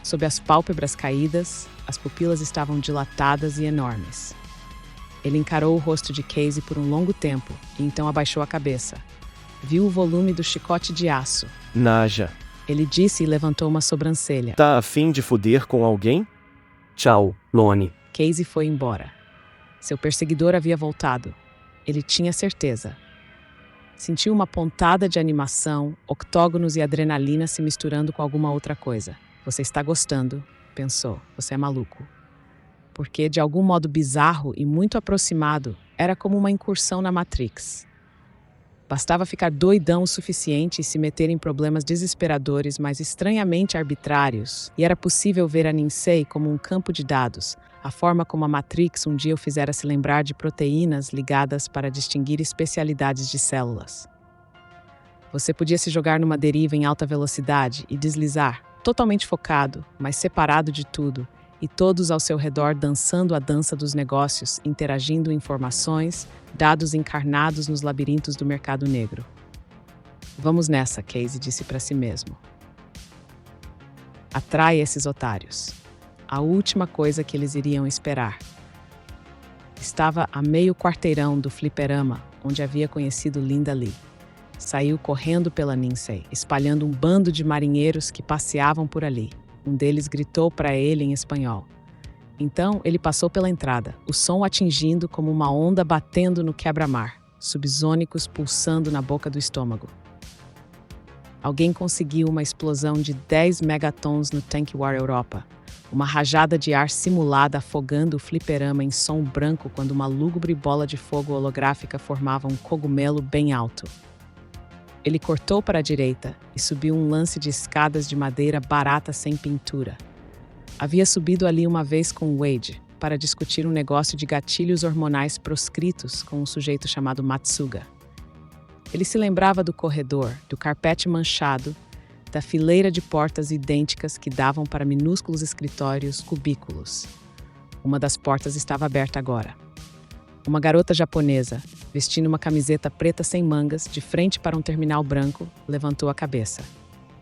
Sob as pálpebras caídas, as pupilas estavam dilatadas e enormes. Ele encarou o rosto de Casey por um longo tempo e então abaixou a cabeça. Viu o volume do chicote de aço. Naja. Ele disse e levantou uma sobrancelha. Tá a fim de foder com alguém? Tchau, Lonnie. Casey foi embora. Seu perseguidor havia voltado. Ele tinha certeza. Sentiu uma pontada de animação, octógonos e adrenalina se misturando com alguma outra coisa. Você está gostando, pensou. Você é maluco. Porque, de algum modo bizarro e muito aproximado, era como uma incursão na Matrix. Bastava ficar doidão o suficiente e se meter em problemas desesperadores, mas estranhamente arbitrários, e era possível ver a Ninsei como um campo de dados, a forma como a Matrix um dia o fizera se lembrar de proteínas ligadas para distinguir especialidades de células. Você podia se jogar numa deriva em alta velocidade e deslizar, totalmente focado, mas separado de tudo, e todos ao seu redor dançando a dança dos negócios, interagindo informações, dados encarnados nos labirintos do mercado negro. Vamos nessa, Casey disse para si mesmo. Atrai esses otários. A última coisa que eles iriam esperar. Estava a meio quarteirão do fliperama, onde havia conhecido Linda Lee. Saiu correndo pela Ninsei, espalhando um bando de marinheiros que passeavam por ali. Um deles gritou para ele em espanhol. Então, ele passou pela entrada, o som atingindo como uma onda batendo no quebra-mar, subsônicos pulsando na boca do estômago. Alguém conseguiu uma explosão de 10 megatons no Tank War Europa, uma rajada de ar simulada afogando o fliperama em som branco quando uma lúgubre bola de fogo holográfica formava um cogumelo bem alto. Ele cortou para a direita e subiu um lance de escadas de madeira barata sem pintura. Havia subido ali uma vez com Wade para discutir um negócio de gatilhos hormonais proscritos com um sujeito chamado Matsuga. Ele se lembrava do corredor, do carpete manchado, da fileira de portas idênticas que davam para minúsculos escritórios cubículos. Uma das portas estava aberta agora. Uma garota japonesa, vestindo uma camiseta preta sem mangas, de frente para um terminal branco, levantou a cabeça.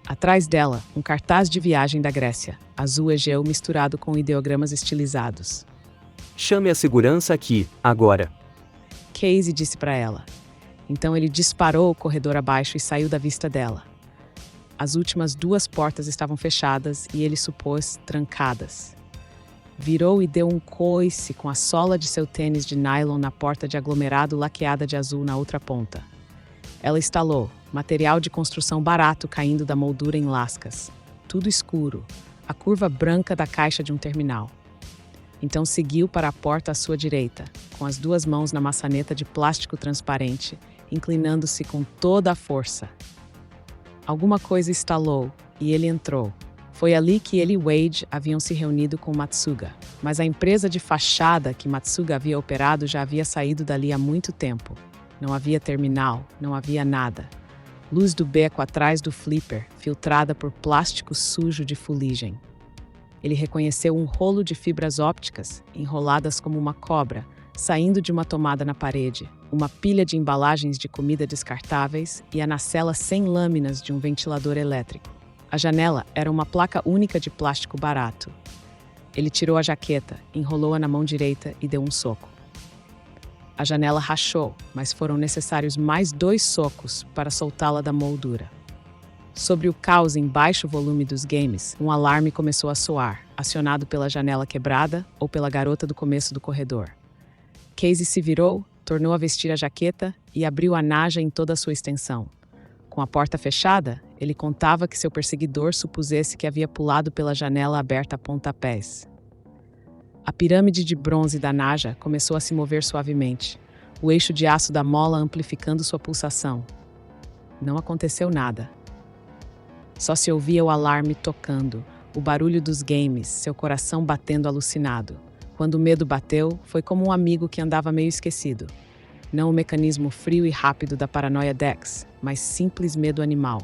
Atrás dela, um cartaz de viagem da Grécia, azul Egeu misturado com ideogramas estilizados. Chame a segurança aqui, agora. Casey disse para ela. Então ele disparou o corredor abaixo e saiu da vista dela. As últimas 2 portas estavam fechadas e ele supôs trancadas. Virou e deu um coice com a sola de seu tênis de nylon na porta de aglomerado laqueada de azul na outra ponta. Ela estalou, material de construção barato caindo da moldura em lascas. Tudo escuro, a curva branca da caixa de um terminal. Então seguiu para a porta à sua direita, com as 2 mãos na maçaneta de plástico transparente, inclinando-se com toda a força. Alguma coisa estalou e ele entrou, Foi ali que ele e Wade haviam se reunido com Matsuga, mas a empresa de fachada que Matsuga havia operado já havia saído dali há muito tempo. Não havia terminal, não havia nada. Luz do beco atrás do flipper, filtrada por plástico sujo de fuligem. Ele reconheceu um rolo de fibras ópticas, enroladas como uma cobra, saindo de uma tomada na parede, uma pilha de embalagens de comida descartáveis e a nacela sem lâminas de um ventilador elétrico. A janela era uma placa única de plástico barato. Ele tirou a jaqueta, enrolou-a na mão direita e deu um soco. A janela rachou, mas foram necessários mais 2 socos para soltá-la da moldura. Sobre o caos em baixo volume dos games, um alarme começou a soar, acionado pela janela quebrada ou pela garota do começo do corredor. Casey se virou, tornou a vestir a jaqueta e abriu a naja em toda a sua extensão. Com a porta fechada, ele contava que seu perseguidor supusesse que havia pulado pela janela aberta a pontapés. A pirâmide de bronze da naja começou a se mover suavemente, o eixo de aço da mola amplificando sua pulsação. Não aconteceu nada. Só se ouvia o alarme tocando, o barulho dos games, seu coração batendo alucinado. Quando o medo bateu, foi como um amigo que andava meio esquecido. Não o mecanismo frio e rápido da paranoia Dex, mas simples medo animal.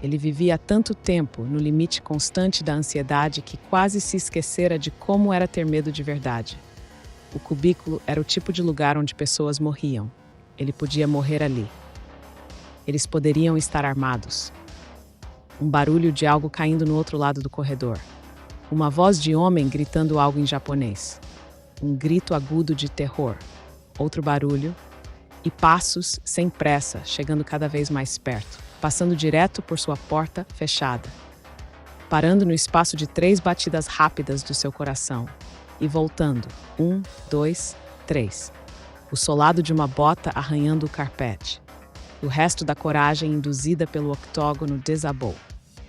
Ele vivia há tanto tempo no limite constante da ansiedade que quase se esquecera de como era ter medo de verdade. O cubículo era o tipo de lugar onde pessoas morriam. Ele podia morrer ali. Eles poderiam estar armados. Um barulho de algo caindo no outro lado do corredor. Uma voz de homem gritando algo em japonês. Um grito agudo de terror. Outro barulho. E passos, sem pressa, chegando cada vez mais perto, passando direto por sua porta fechada. Parando no espaço de 3 batidas rápidas do seu coração. E voltando. 1, 2, 3. O solado de uma bota arranhando o carpete. O resto da coragem induzida pelo octógono desabou.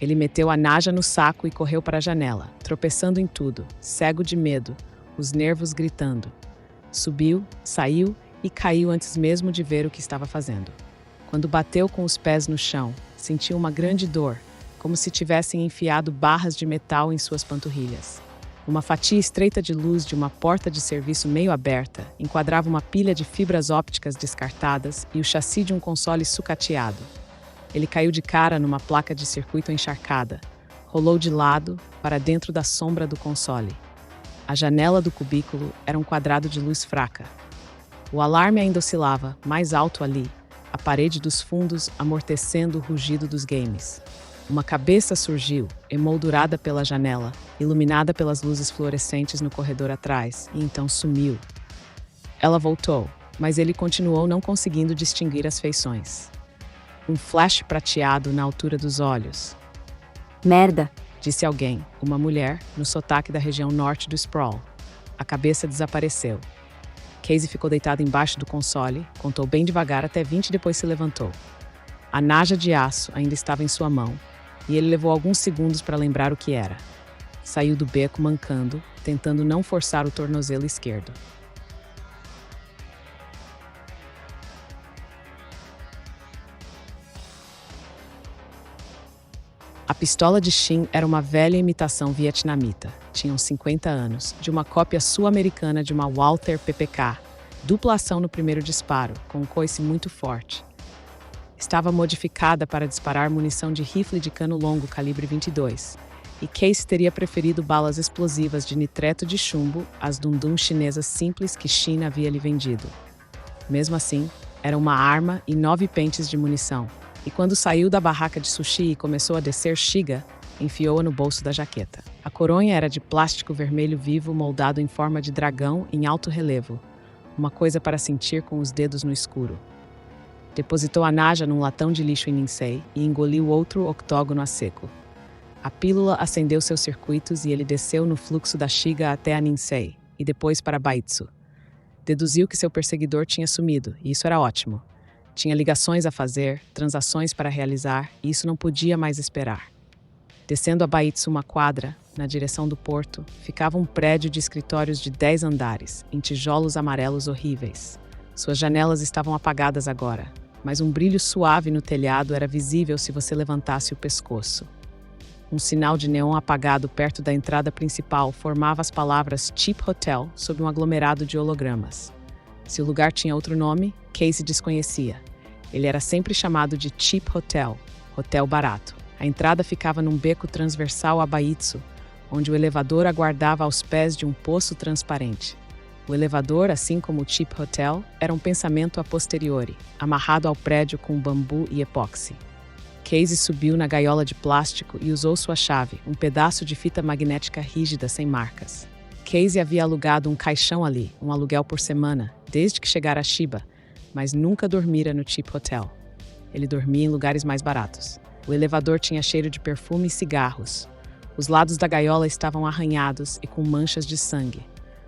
Ele meteu a naja no saco e correu para a janela, tropeçando em tudo, cego de medo, os nervos gritando. Subiu, saiu e caiu antes mesmo de ver o que estava fazendo. Quando bateu com os pés no chão, sentiu uma grande dor, como se tivessem enfiado barras de metal em suas panturrilhas. Uma fatia estreita de luz de uma porta de serviço meio aberta enquadrava uma pilha de fibras ópticas descartadas e o chassi de um console sucateado. Ele caiu de cara numa placa de circuito encharcada, rolou de lado para dentro da sombra do console. A janela do cubículo era um quadrado de luz fraca. O alarme ainda oscilava, mais alto ali, a parede dos fundos amortecendo o rugido dos games. Uma cabeça surgiu, emoldurada pela janela, iluminada pelas luzes fluorescentes no corredor atrás, e então sumiu. Ela voltou, mas ele continuou não conseguindo distinguir as feições. Um flash prateado na altura dos olhos. Merda. Disse alguém, uma mulher, no sotaque da região norte do Sprawl. A cabeça desapareceu. Casey ficou deitado embaixo do console, contou bem devagar até 20 e depois se levantou. A naja de aço ainda estava em sua mão, e ele levou alguns segundos para lembrar o que era. Saiu do beco mancando, tentando não forçar o tornozelo esquerdo. A pistola de Shin era uma velha imitação vietnamita, tinha uns 50 anos, de uma cópia sul-americana de uma Walther PPK, dupla ação no primeiro disparo, com um coice muito forte. Estava modificada para disparar munição de rifle de cano longo calibre 22, e Casey teria preferido balas explosivas de nitreto de chumbo às dundum chinesas simples que Shin havia lhe vendido. Mesmo assim, era uma arma e 9 pentes de munição. E quando saiu da barraca de sushi e começou a descer Shiga, enfiou-a no bolso da jaqueta. A coronha era de plástico vermelho vivo moldado em forma de dragão em alto relevo, uma coisa para sentir com os dedos no escuro. Depositou a naja num latão de lixo em Ninsei e engoliu outro octógono a seco. A pílula acendeu seus circuitos e ele desceu no fluxo da Shiga até a Ninsei, e depois para Baitsu. Deduziu que seu perseguidor tinha sumido, e isso era ótimo. Tinha ligações a fazer, transações para realizar, e isso não podia mais esperar. Descendo a Baitsu uma quadra, na direção do porto, ficava um prédio de escritórios de 10 andares, em tijolos amarelos horríveis. Suas janelas estavam apagadas agora, mas um brilho suave no telhado era visível se você levantasse o pescoço. Um sinal de neon apagado perto da entrada principal formava as palavras Cheap Hotel sob um aglomerado de hologramas. Se o lugar tinha outro nome, Casey desconhecia. Ele era sempre chamado de Cheap Hotel, hotel barato. A entrada ficava num beco transversal a Baitsu, onde o elevador aguardava aos pés de um poço transparente. O elevador, assim como o Cheap Hotel, era um pensamento a posteriori, amarrado ao prédio com bambu e epóxi. Casey subiu na gaiola de plástico e usou sua chave, um pedaço de fita magnética rígida sem marcas. Casey havia alugado um caixão ali, um aluguel por semana, desde que chegara a Shiba, mas nunca dormira no Cheap Hotel. Ele dormia em lugares mais baratos. O elevador tinha cheiro de perfume e cigarros. Os lados da gaiola estavam arranhados e com manchas de sangue.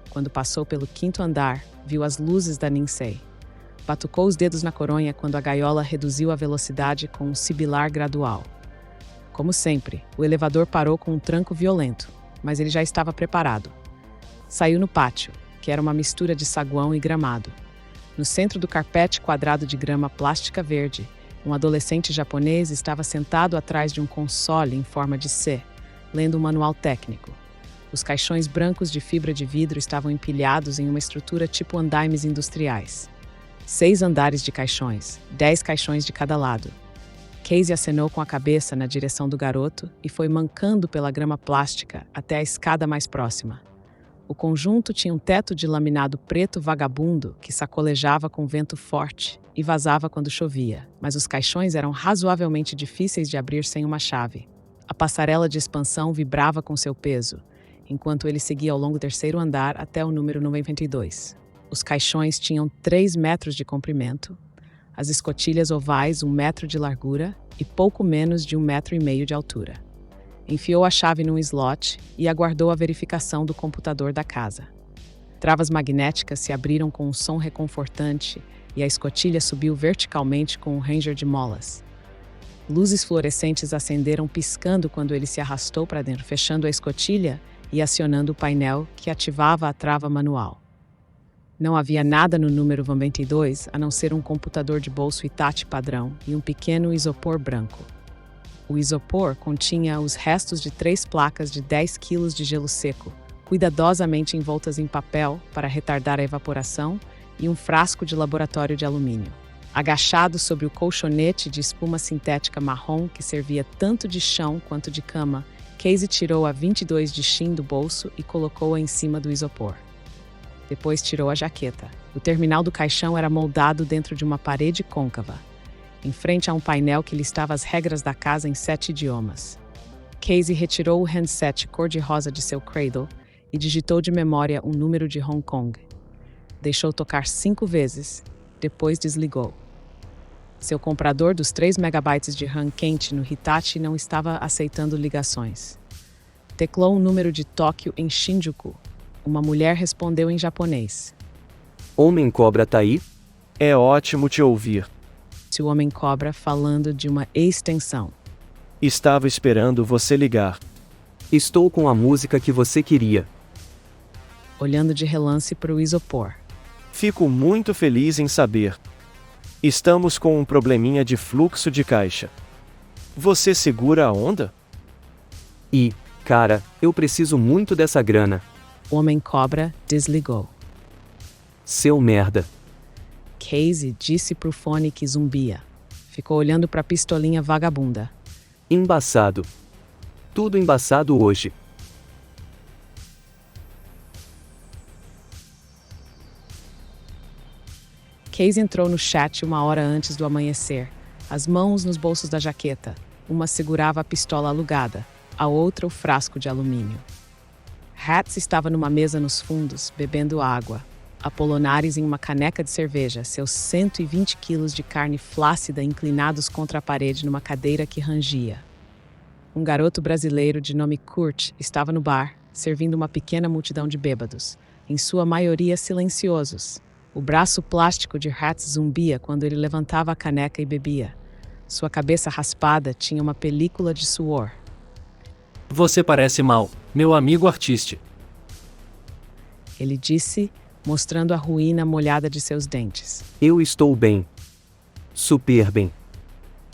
Quando passou pelo 5º andar, viu as luzes da Ninsei. Batucou os dedos na coronha quando a gaiola reduziu a velocidade com um sibilar gradual. Como sempre, o elevador parou com um tranco violento, mas ele já estava preparado. Saiu no pátio, que era uma mistura de saguão e gramado. No centro do carpete quadrado de grama plástica verde, um adolescente japonês estava sentado atrás de um console em forma de C, lendo um manual técnico. Os caixões brancos de fibra de vidro estavam empilhados em uma estrutura tipo andaimes industriais. 6 andares de caixões, 10 caixões de cada lado. Casey acenou com a cabeça na direção do garoto e foi mancando pela grama plástica até a escada mais próxima. O conjunto tinha um teto de laminado preto vagabundo que sacolejava com vento forte e vazava quando chovia, mas os caixões eram razoavelmente difíceis de abrir sem uma chave. A passarela de expansão vibrava com seu peso, enquanto ele seguia ao longo do 3º andar até o número 92. Os caixões tinham 3 metros de comprimento, as escotilhas ovais 1 metro de largura e pouco menos de 1,5 metro de altura. Enfiou a chave num slot e aguardou a verificação do computador da casa. Travas magnéticas se abriram com um som reconfortante e a escotilha subiu verticalmente com um ranger de molas. Luzes fluorescentes acenderam piscando quando ele se arrastou para dentro, fechando a escotilha e acionando o painel que ativava a trava manual. Não havia nada no número 92 a não ser um computador de bolso Hitachi padrão e um pequeno isopor branco. O isopor continha os restos de 3 placas de 10 quilos de gelo seco, cuidadosamente envoltas em papel para retardar a evaporação, e um frasco de laboratório de alumínio. Agachado sobre o colchonete de espuma sintética marrom que servia tanto de chão quanto de cama, Casey tirou a 22 de Shin do bolso e colocou-a em cima do isopor. Depois tirou a jaqueta. O terminal do caixão era moldado dentro de uma parede côncava, em frente a um painel que listava as regras da casa em 7 idiomas. Casey retirou o handset cor-de-rosa de seu cradle e digitou de memória um número de Hong Kong. Deixou tocar 5 vezes, depois desligou. Seu comprador dos 3 megabytes de RAM quente no Hitachi não estava aceitando ligações. Teclou um número de Tóquio em Shinjuku. Uma mulher respondeu em japonês. Homem-cobra tá aí? É ótimo te ouvir. O homem-cobra falando de uma extensão. Estava esperando você ligar. Estou com a música que você queria. Olhando de relance para o isopor. Fico muito feliz em saber. Estamos com um probleminha de fluxo de caixa. Você segura a onda? E, cara, eu preciso muito dessa grana. O homem-cobra desligou. Seu merda. Casey disse pro fone que zumbia. Ficou olhando pra pistolinha vagabunda. Embaçado. Tudo embaçado hoje. Casey entrou no chat 1 hora antes do amanhecer, as mãos nos bolsos da jaqueta. Uma segurava a pistola alugada, a outra o frasco de alumínio. Hatz estava numa mesa nos fundos, bebendo água. Apolinares em uma caneca de cerveja, seus 120 quilos de carne flácida inclinados contra a parede numa cadeira que rangia. Um garoto brasileiro de nome Kurt estava no bar, servindo uma pequena multidão de bêbados, em sua maioria silenciosos. O braço plástico de Hatz zumbia quando ele levantava a caneca e bebia. Sua cabeça raspada tinha uma película de suor. Você parece mal, meu amigo artista. Ele disse, mostrando a ruína molhada de seus dentes. Eu estou bem. Super bem.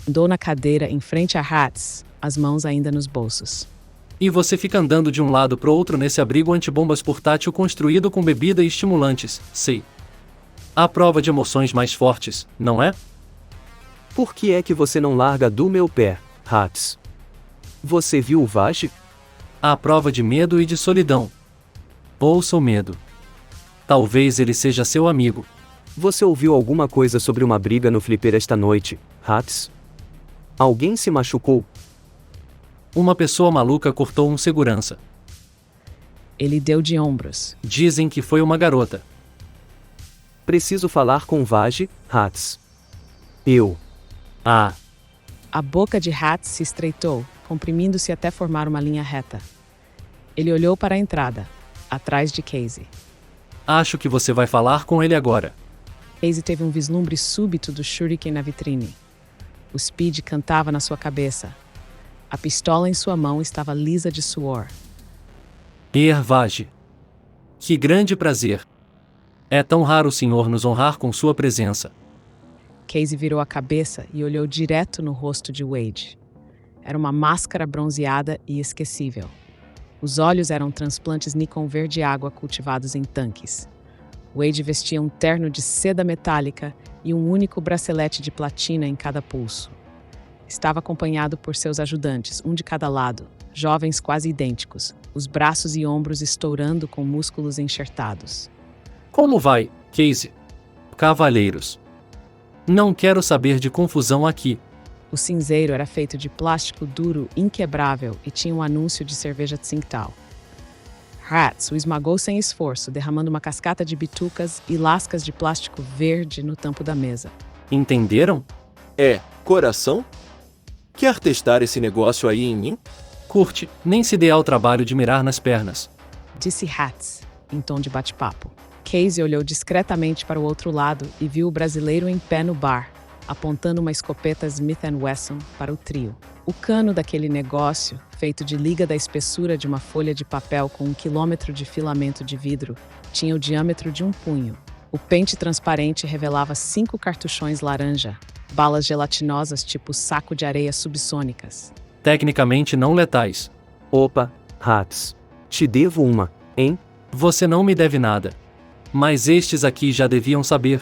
Andou na cadeira em frente a Hats, as mãos ainda nos bolsos. E você fica andando de um lado pro outro nesse abrigo antibombas portátil construído com bebida e estimulantes, sei. A prova de emoções mais fortes, não é? Por que é que você não larga do meu pé, Hats? Você viu o Vaj? A prova de medo e de solidão. Ouça o medo. Talvez ele seja seu amigo. Você ouviu alguma coisa sobre uma briga no flipper esta noite, Hats? Alguém se machucou? Uma pessoa maluca cortou um segurança. Ele deu de ombros. Dizem que foi uma garota. Preciso falar com Vaj, Hats. Eu. Ah, A boca de Hats se estreitou, comprimindo-se até formar uma linha reta. Ele olhou para a entrada, atrás de Casey. acho que você vai falar com ele agora. Casey teve um vislumbre súbito do shuriken na vitrine. O Speed cantava na sua cabeça. A pistola em sua mão estava lisa de suor. Vaj. Que grande prazer. É tão raro o senhor nos honrar com sua presença. Casey virou a cabeça e olhou direto no rosto de Wade. Era uma máscara bronzeada e esquecível. Os olhos eram transplantes Nikon verde-água cultivados em tanques. Wade vestia um terno de seda metálica e um único bracelete de platina em cada pulso. Estava acompanhado por seus ajudantes, um de cada lado, jovens quase idênticos, os braços e ombros estourando com músculos enxertados. Como vai, Casey? Cavalheiros. Não quero saber de confusão aqui. O cinzeiro era feito de plástico duro, inquebrável e tinha um anúncio de cerveja Tsingtao. Hats o esmagou sem esforço, derramando uma cascata de bitucas e lascas de plástico verde no tampo da mesa. Entenderam? Coração? Quer testar esse negócio aí em mim? Curte, nem se dê ao trabalho de mirar nas pernas. Disse Hats, em tom de bate-papo. Casey olhou discretamente para o outro lado e viu o brasileiro em pé no bar, apontando uma escopeta Smith & Wesson para o trio. O cano daquele negócio, feito de liga da espessura de uma folha de papel com 1 quilômetro de filamento de vidro, tinha o diâmetro de um punho. O pente transparente revelava 5 cartuchões laranja, balas gelatinosas tipo saco de areia subsônicas. Tecnicamente não letais. Opa, Hats. Te devo uma, hein? Você não me deve nada. Mas estes aqui já deviam saber.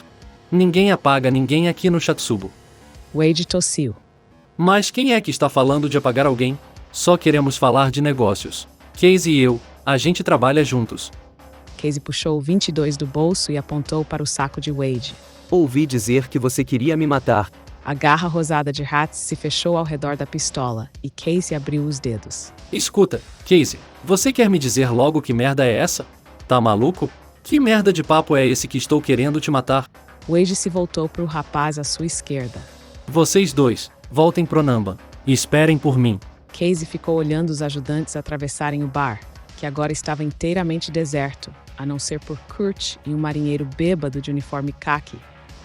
Ninguém apaga ninguém aqui no Shatsubo. Wade tossiu. Mas quem é que está falando de apagar alguém? Só queremos falar de negócios. Casey e eu, a gente trabalha juntos. Casey puxou o 22 do bolso e apontou para o saco de Wade. Ouvi dizer que você queria me matar. A garra rosada de Hats se fechou ao redor da pistola e Casey abriu os dedos. Escuta, Casey, você quer me dizer logo que merda é essa? Tá maluco? Que merda de papo é esse que estou querendo te matar? Wade se voltou para o rapaz à sua esquerda. Vocês dois, voltem pro Namba e esperem por mim. Casey ficou olhando os ajudantes atravessarem o bar, que agora estava inteiramente deserto, a não ser por Kurt e um marinheiro bêbado de uniforme caqui,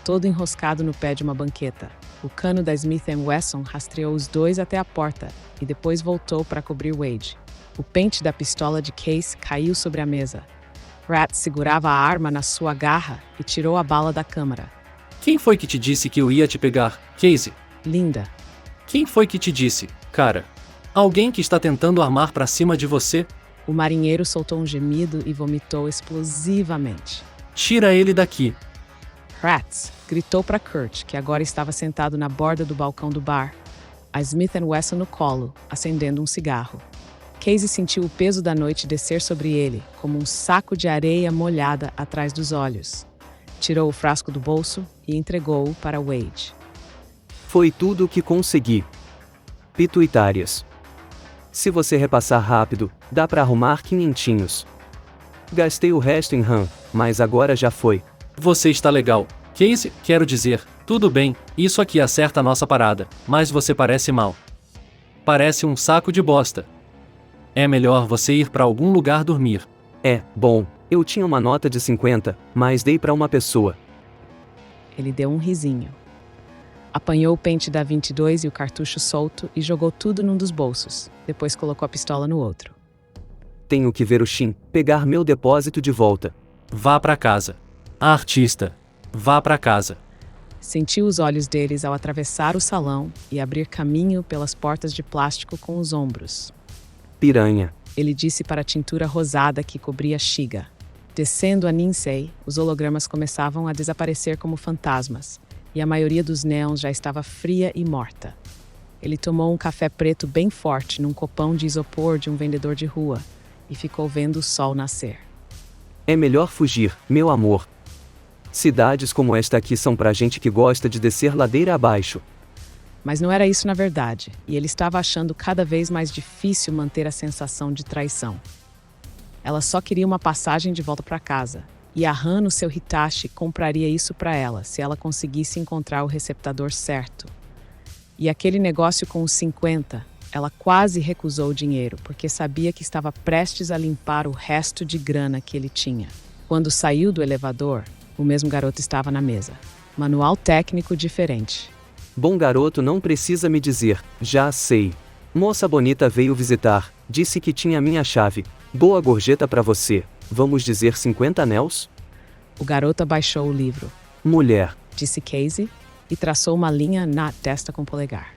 todo enroscado no pé de uma banqueta. O cano da Smith & Wesson rastreou os dois até a porta e depois voltou para cobrir Wade. O pente da pistola de Casey caiu sobre a mesa. Rat segurava a arma na sua garra e tirou a bala da câmara. Quem foi que te disse que eu ia te pegar, Casey? Linda. Quem foi que te disse, cara? Alguém que está tentando armar pra cima de você? O marinheiro soltou um gemido e vomitou explosivamente. Tira ele daqui. Rats gritou para Kurt, que agora estava sentado na borda do balcão do bar, a Smith & Wesson no colo, acendendo um cigarro. Casey sentiu o peso da noite descer sobre ele, como um saco de areia molhada atrás dos olhos. Tirou o frasco do bolso e entregou-o para Wade. Foi tudo o que consegui. Pituitárias. Se você repassar rápido, dá pra arrumar 500. Gastei o resto em RAM, mas agora já foi. Você está legal. Casey, quero dizer, tudo bem, isso aqui acerta a nossa parada, mas você parece mal. Parece um saco de bosta. É melhor você ir pra algum lugar dormir. Bom, eu tinha uma nota de 50, mas dei pra uma pessoa. Ele deu um risinho. Apanhou o pente da 22 e o cartucho solto e jogou tudo num dos bolsos. Depois colocou a pistola no outro. Tenho que ver o Shin, pegar meu depósito de volta. Vá pra casa. Artista. Vá pra casa. Sentiu os olhos deles ao atravessar o salão e abrir caminho pelas portas de plástico com os ombros. Piranha. Ele disse para a tintura rosada que cobria Shiga. Descendo a Ninsei, os hologramas começavam a desaparecer como fantasmas, e a maioria dos néons já estava fria e morta. Ele tomou um café preto bem forte num copão de isopor de um vendedor de rua e ficou vendo o sol nascer. É melhor fugir, meu amor. Cidades como esta aqui são pra gente que gosta de descer ladeira abaixo. Mas não era isso na verdade, e ele estava achando cada vez mais difícil manter a sensação de traição. Ela só queria uma passagem de volta para casa, e a Han no seu Hitachi compraria isso para ela se ela conseguisse encontrar o receptador certo. E aquele negócio com os 50, ela quase recusou o dinheiro, porque sabia que estava prestes a limpar o resto de grana que ele tinha. Quando saiu do elevador, o mesmo garoto estava na mesa. Manual técnico diferente. Bom garoto não precisa me dizer, já sei. Moça bonita veio visitar, disse que tinha minha chave. Boa gorjeta pra você, vamos dizer 50 anéis? O garoto abaixou o livro. Mulher. Disse Casey, e traçou uma linha na testa com o polegar.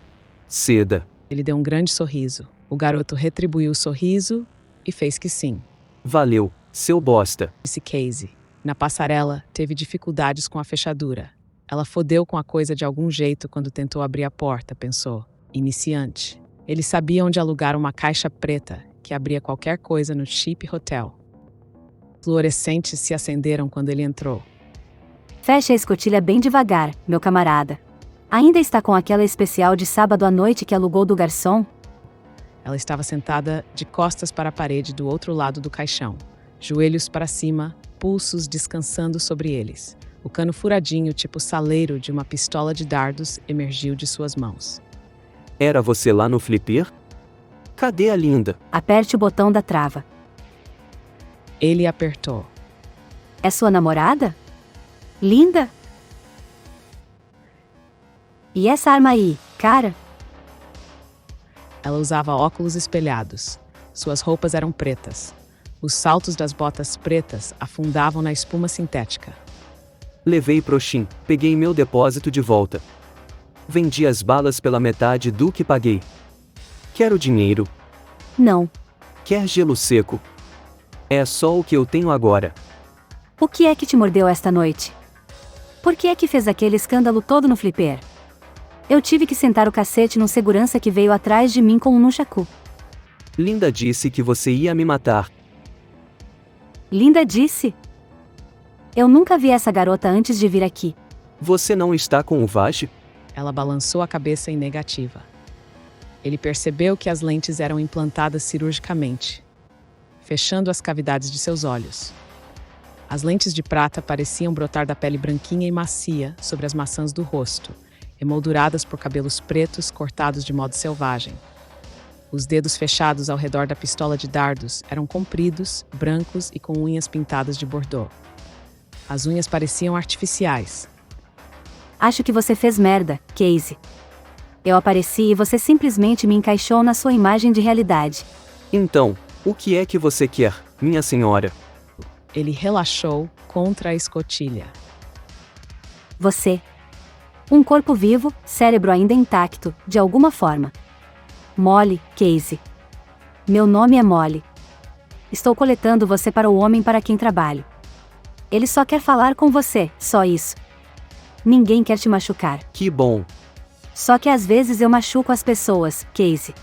Seda. Ele deu um grande sorriso. O garoto retribuiu o sorriso e fez que sim. Valeu, seu bosta. Disse Casey. Na passarela, teve dificuldades com a fechadura. Ela fodeu com a coisa de algum jeito quando tentou abrir a porta, pensou. Iniciante. Ele sabia onde alugar uma caixa preta que abria qualquer coisa no Cheap Hotel. Fluorescentes se acenderam quando ele entrou. Feche a escotilha bem devagar, meu camarada. Ainda está com aquela especial de sábado à noite que alugou do garçom? Ela estava sentada de costas para a parede do outro lado do caixão, joelhos para cima, pulsos descansando sobre eles. O cano furadinho, tipo saleiro de uma pistola de dardos, emergiu de suas mãos. Era você lá no flipper? Cadê a linda? Aperte o botão da trava. Ele apertou. É sua namorada? Linda? E essa arma aí, cara? Ela usava óculos espelhados. Suas roupas eram pretas. Os saltos das botas pretas afundavam na espuma sintética. Levei pro Shin, peguei meu depósito de volta. Vendi as balas pela metade do que paguei. Quero dinheiro. Não. Quer gelo seco? É só o que eu tenho agora. O que é que te mordeu esta noite? Por que é que fez aquele escândalo todo no flipper? Eu tive que sentar o cacete num segurança que veio atrás de mim com um nunchaku. Linda disse que você ia me matar. Linda disse? Eu nunca vi essa garota antes de vir aqui. Você não está com o Vash? Ela balançou a cabeça em negativa. Ele percebeu que as lentes eram implantadas cirurgicamente, fechando as cavidades de seus olhos. As lentes de prata pareciam brotar da pele branquinha e macia sobre as maçãs do rosto, emolduradas por cabelos pretos cortados de modo selvagem. Os dedos fechados ao redor da pistola de dardos eram compridos, brancos e com unhas pintadas de bordô. As unhas pareciam artificiais. Acho que você fez merda, Casey. Eu apareci e você simplesmente me encaixou na sua imagem de realidade. Então, o que é que você quer, minha senhora? Ele relaxou contra a escotilha. Você. Um corpo vivo, cérebro ainda intacto, de alguma forma. Molly, Casey. Meu nome é Molly. Estou coletando você para o homem para quem trabalho. Ele só quer falar com você, só isso. Ninguém quer te machucar. Que bom. Só que às vezes eu machuco as pessoas, Casey.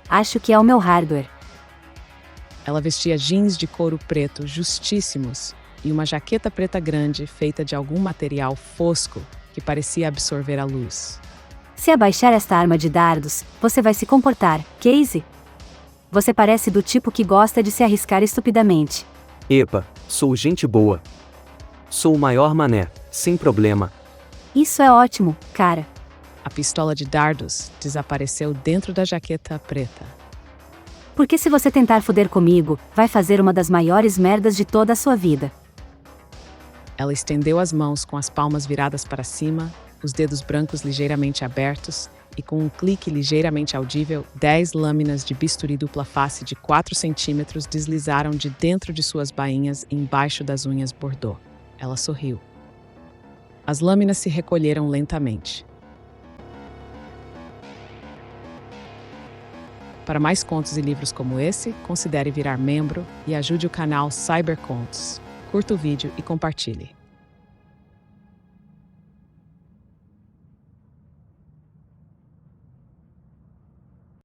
Acho que é o meu hardware. Ela vestia jeans de couro preto justíssimos e uma jaqueta preta grande feita de algum material fosco que parecia absorver a luz. Se abaixar esta arma de dardos, você vai se comportar, Casey? Você parece do tipo que gosta de se arriscar estupidamente. Epa, sou gente boa. Sou o maior mané, sem problema. Isso é ótimo, cara. A pistola de dardos desapareceu dentro da jaqueta preta. Porque se você tentar foder comigo, vai fazer uma das maiores merdas de toda a sua vida. Ela estendeu as mãos com as palmas viradas para cima, os dedos brancos ligeiramente abertos, e com um clique ligeiramente audível, 10 lâminas de bisturi dupla face de 4 centímetros deslizaram de dentro de suas bainhas embaixo das unhas bordô. Ela sorriu. As lâminas se recolheram lentamente. Para mais contos e livros como esse, considere virar membro e ajude o canal Cybercontos. Curta o vídeo e compartilhe.